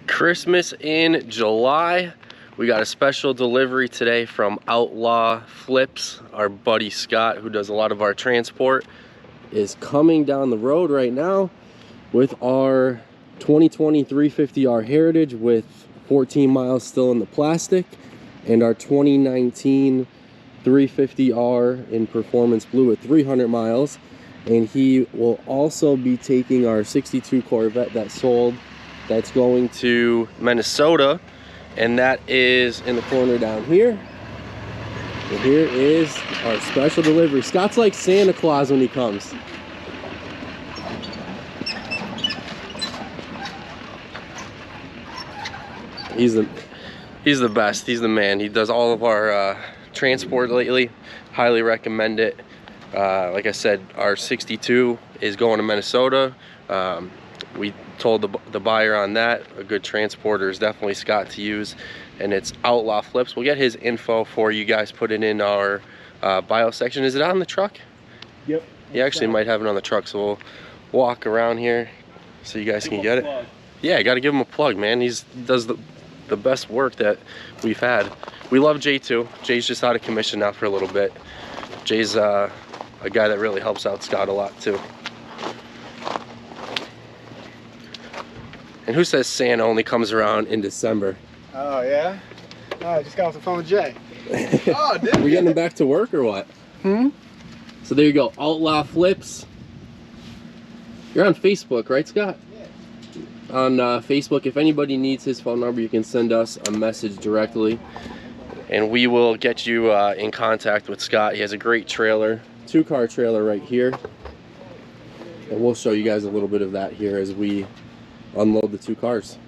Christmas in July. We got a special delivery today from Outlaw Flips. Our buddy Scott, who does a lot of our transport, is coming down the road right now with our 2020 350R Heritage with 14 miles still in the plastic, and our 2019 350R in Performance Blue with 300 miles. And he will also be taking our 62 Corvette that sold, that's going to Minnesota, and that is in the corner down here. And here is our special delivery. Scott's like Santa Claus when he comes. He's the best. He's the man. He does all of our transport lately. Highly recommend it. Like I said, our 62 is going to Minnesota. We told the buyer on that a good transporter is definitely Scott to use, and it's Outlaw Flips. We'll get his info for you guys, put it in our bio section. Is it on the truck? Yep. He actually might have it on the truck, so we'll walk around here so you guys can get it. Yeah, I gotta give him a plug, man. He does the best work that we've had. We love Jay too. Jay's just out of commission now for a little bit. Jay's a guy that really helps out Scott a lot too. And who says Santa only comes around in December? Oh, yeah? Oh, I just got off the phone with Jay. Oh, did we getting back to work or what? So there you go, Outlaw Flips. You're on Facebook, right, Scott? Yeah. On Facebook, if anybody needs his phone number, you can send us a message directly, and we will get you in contact with Scott. He has a great trailer, 2-car trailer right here, and we'll show you guys a little bit of that here as we unload the 2 cars.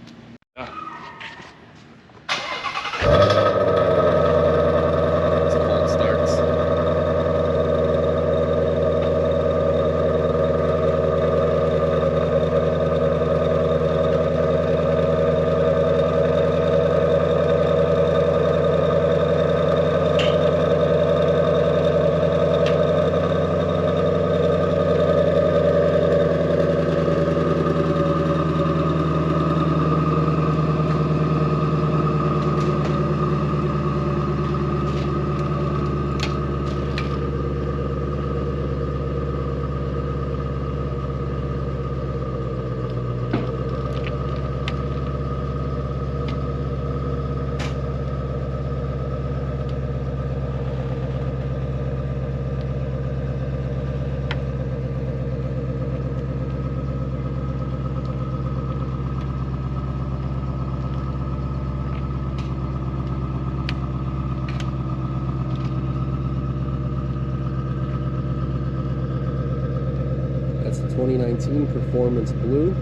That's the 2019 Performance Blue.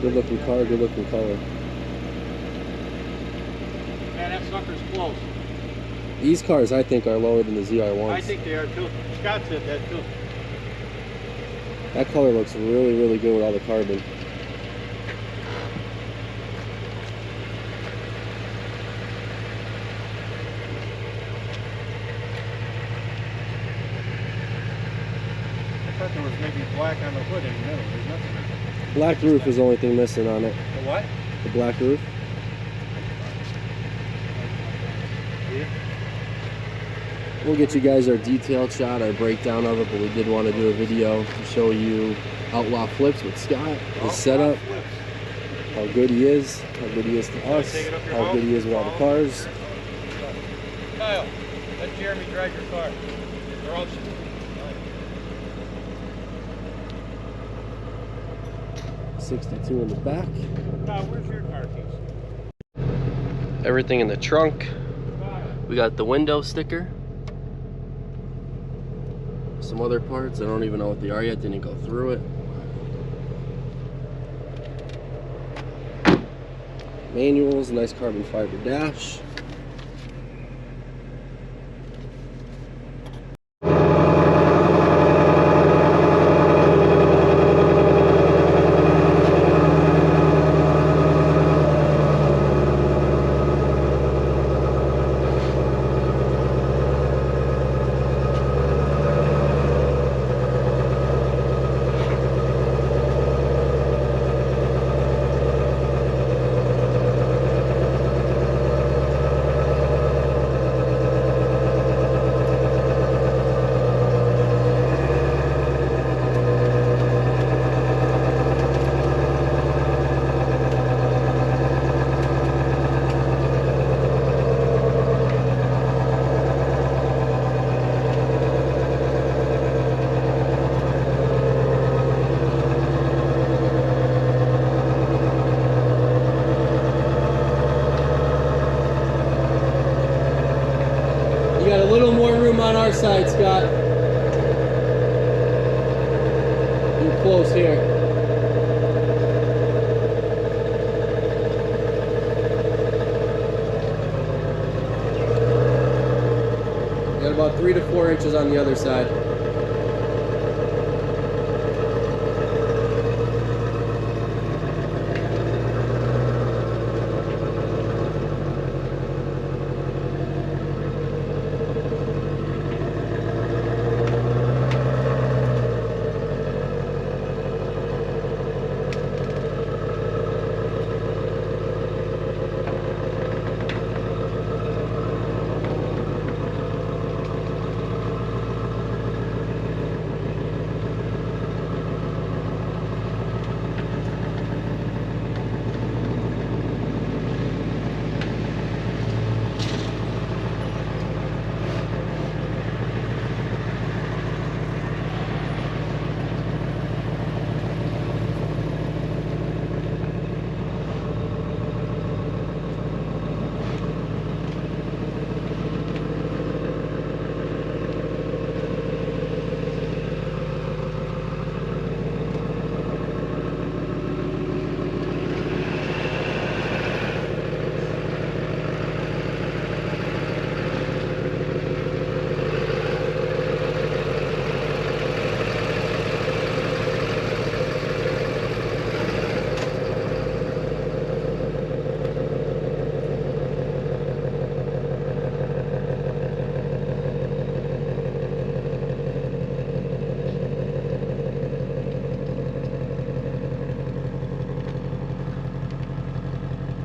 Good looking car, good looking color. Man, that sucker's close. These cars, I think, are lower than the ZR1s. I think they are too. Scott said that too. That color looks really, really good with all the carbon. I thought there was maybe black on the hood in the middle. There's nothing. Black roof is the only thing missing on it. The what? The black roof. Yeah. We'll get you guys our detailed shot, our breakdown of it, but we did want to do a video to show you Outlaw Flips with Scott, his setup, how good he is to us, how good he is with all the cars. Kyle, let Jeremy drive your car. Or else. 62 in the back. Kyle, where's your car keys? Everything in the trunk. We got the window sticker. Some other parts, I don't even know what they are yet, didn't go through it. Manuals, nice carbon fiber dash. almost here. Got about 3 to 4 inches on the other side.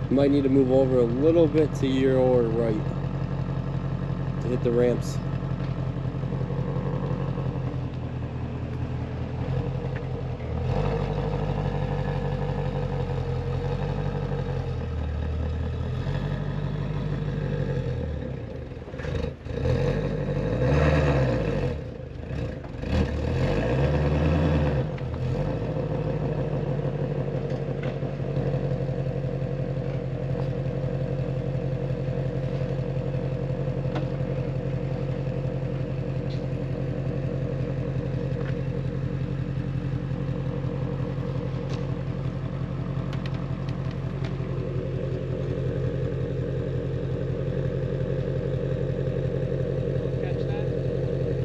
You might need to move over a little bit to your right to hit the ramps.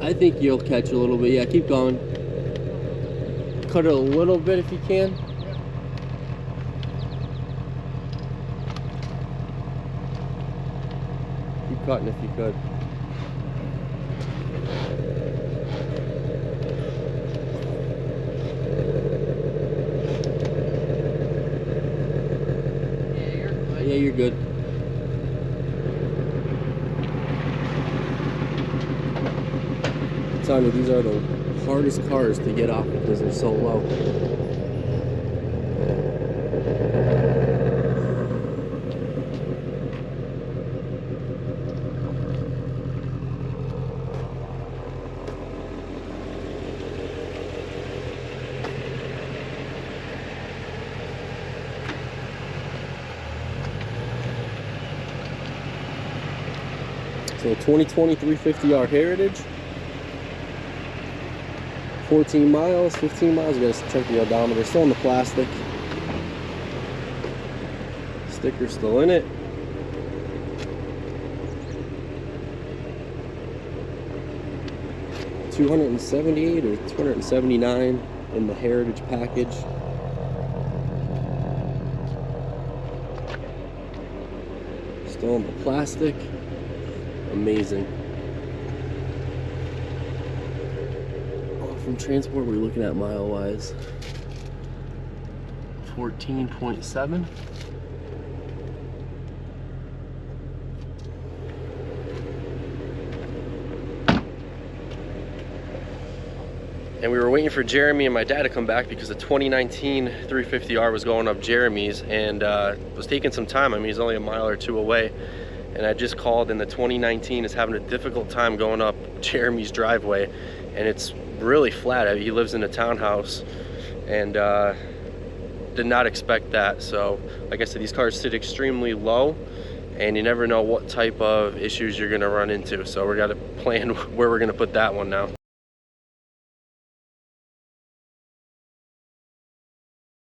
I think you'll catch a little bit. Yeah, keep going. Cut it a little bit if you can. Keep cutting if you could. Yeah, you're good. I'm telling you, these are the hardest cars to get off because they're so low. So 2020 350R Heritage. 14 miles, 15 miles, you gotta check the odometer. Still in the plastic. Sticker's still in it. $278 or $279 in the Heritage package. Still in the plastic. Amazing. From transport, we're looking at mile wise 14.7. And we were waiting for Jeremy and my dad to come back because the 2019 350R was going up Jeremy's and was taking some time. I mean, he's only a mile or two away. And I just called, and the 2019 is having a difficult time going up Jeremy's driveway, and it's really flat. He lives in a townhouse, and did not expect that. So like I said, these cars sit extremely low, and you never know what type of issues you're going to run into. So we got to plan where we're going to put that one now.